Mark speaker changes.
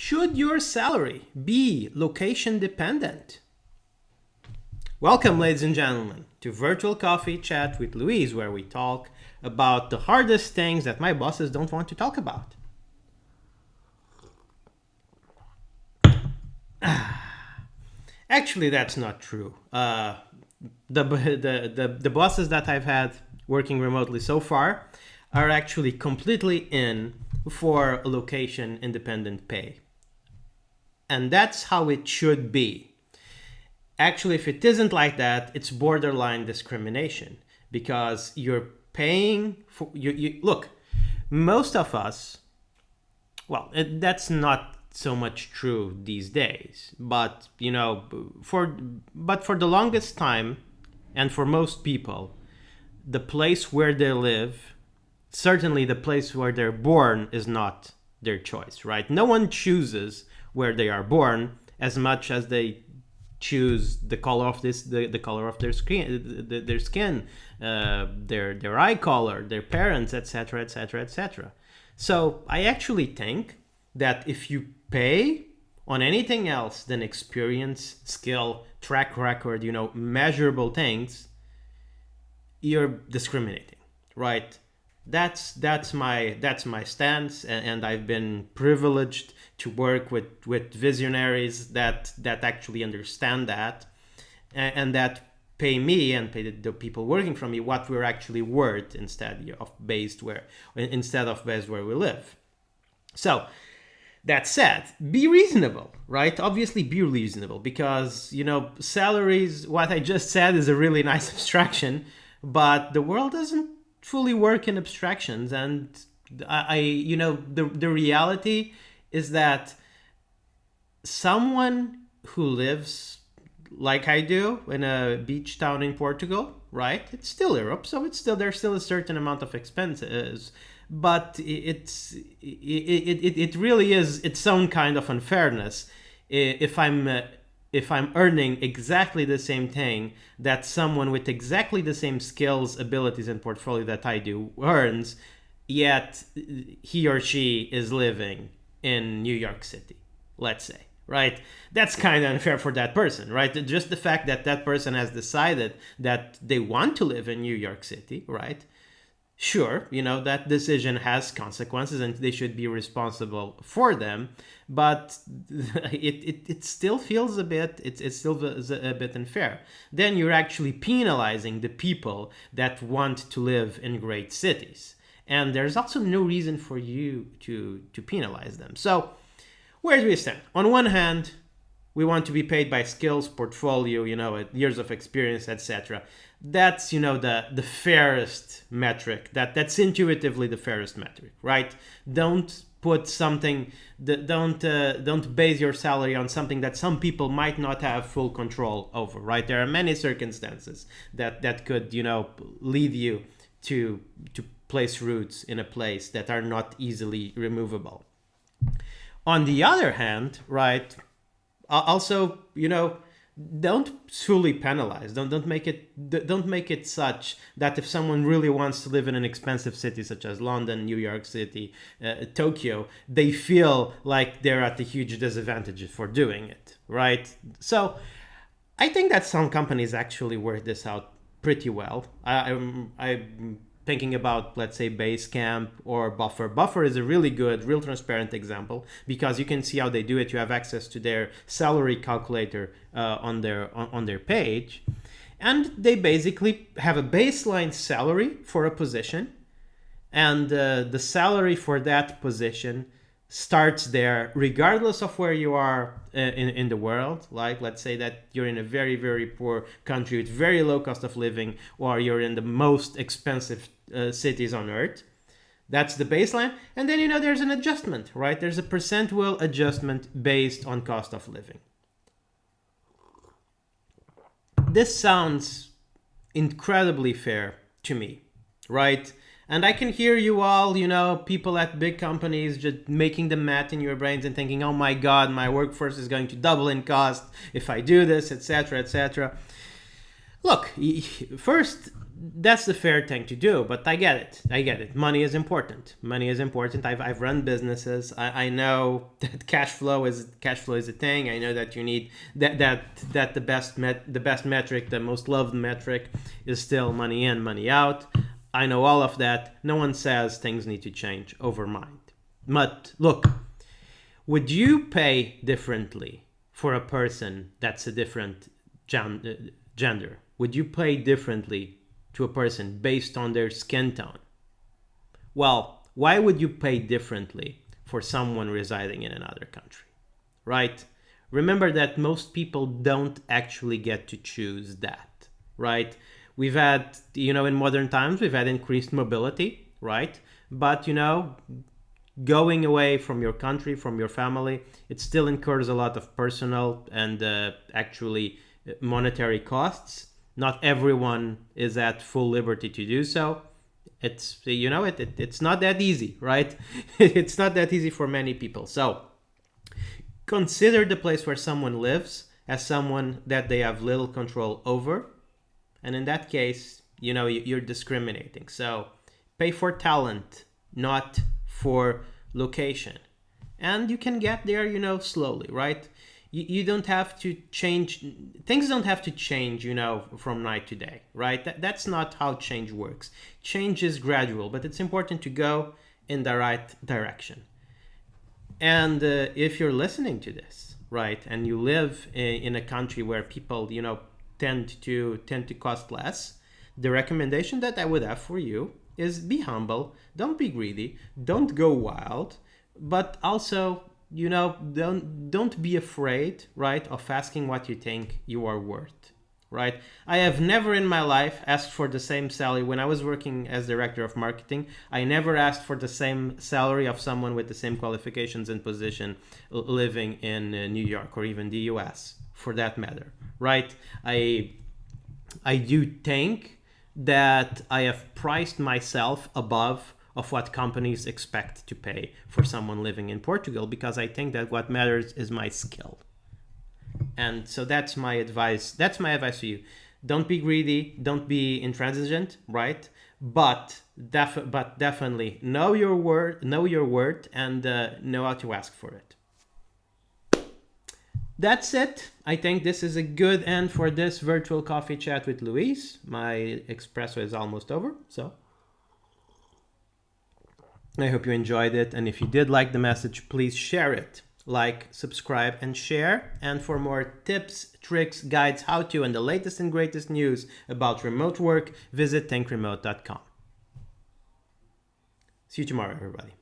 Speaker 1: Should your salary be location dependent? Welcome, ladies and gentlemen, to Virtual Coffee Chat with Louise, where we talk about the hardest things that my bosses don't want to talk about. Actually, that's not true. The bosses that I've had working remotely so far are actually completely in for location independent pay. And that's how it should be. Actually, if it isn't like that, it's borderline discrimination, because you're paying for you look, most of us, that's not so much true these days, but for the longest time, and for most people, the place where they live, certainly the place where they're born, is not their choice, right? No one chooses where they are born as much as they choose the color of the color of their skin, their eye color, their parents, etc., etc., etc. So I actually think that if you pay on anything else than experience, skill, track record, measurable things, you're discriminating, right? That's my stance, and I've been privileged to work with visionaries that actually understand that, and that pay me and pay the people working for me what we're actually worth instead of based where we live. So that said, be reasonable, right? Obviously be reasonable, because salaries, what I just said is a really nice abstraction, but the world doesn't fully work in abstractions. And the reality is that someone who lives like I do in a beach town in Portugal, right? It's still Europe, so there's still a certain amount of expenses, but it really is its own kind of unfairness. If I'm earning exactly the same thing that someone with exactly the same skills, abilities, and portfolio that I do earns, yet he or she is living in New York City, let's say, right? That's kind of unfair for that person, right? Just the fact that that person has decided that they want to live in New York City, right? Sure, that decision has consequences and they should be responsible for them, but it still feels a bit unfair. Then you're actually penalizing the people that want to live in great cities, and there's also no reason for you to penalize them. So where do we stand? On one hand, we want to be paid by skills, portfolio, years of experience, etc. That's the fairest metric. That's intuitively the fairest metric, right? Don't put something don't base your salary on something that some people might not have full control over, right? There are many circumstances that could lead you to place roots in a place that are not easily removable. On the other hand, right, also don't fully penalize. Don't make it such that if someone really wants to live in an expensive city such as London, New York City, Tokyo, they feel like they're at a huge disadvantage for doing it, right? So I think that some companies actually work this out pretty well. I'm thinking about, let's say, Basecamp or Buffer. Buffer is a really good, real transparent example, because you can see how they do it. You have access to their salary calculator on their page, and they basically have a baseline salary for a position, and the salary for that position starts there regardless of where you are in the world. Like, let's say that you're in a very, very poor country with very low cost of living, or you're in the most expensive cities on earth. That's the baseline. And then there's an adjustment, right? There's a percentual adjustment based on cost of living. This sounds incredibly fair to me, right? And I can hear you all, people at big companies just making the math in your brains and thinking, oh my God, my workforce is going to double in cost if I do this, etc., etc. Look, first, that's the fair thing to do, but I get it. Money is important. I've run businesses. I know that cash flow is a thing. I know that you need that the best metric, the most loved metric, is still money in, money out. I know all of that. No one says things need to change overnight. But look, would you pay differently for a person that's a different gender? Would you pay differently to a person based on their skin tone? Well, why would you pay differently for someone residing in another country, right? Remember that most people don't actually get to choose that, right? We've had, in modern times, we've had increased mobility, right? But, going away from your country, from your family, it still incurs a lot of personal and actually monetary costs. Not everyone is at full liberty to do so. It's, it's not that easy, right? It's not that easy for many people. So consider the place where someone lives as someone that they have little control over. And in that case, you're discriminating. So pay for talent, not for location. And you can get there, slowly, right? You don't have to change, things don't have to change, from night to day, right? That's not how change works. Change is gradual, but it's important to go in the right direction. And if you're listening to this, right, and you live in a country where people, tend to cost less, the recommendation that I would have for you is be humble, don't be greedy, don't go wild, but also, don't be afraid, right, of asking what you think you are worth, right? I have never in my life asked for the same salary. When I was working as director of marketing, I never asked for the same salary of someone with the same qualifications and position living in New York or even the US, for that matter, right? I do think that I have priced myself above of what companies expect to pay for someone living in Portugal, because I think that what matters is my skill. And so that's my advice. That's my advice to you. Don't be greedy. Don't be intransigent, right? But definitely know your worth, and know how to ask for it. That's it. I think this is a good end for this virtual coffee chat with Luis. My espresso is almost over, so I hope you enjoyed it. And if you did like the message, please share it. Like, subscribe, and share. And for more tips, tricks, guides, how-to, and the latest and greatest news about remote work, visit thinkremote.com. See you tomorrow, everybody.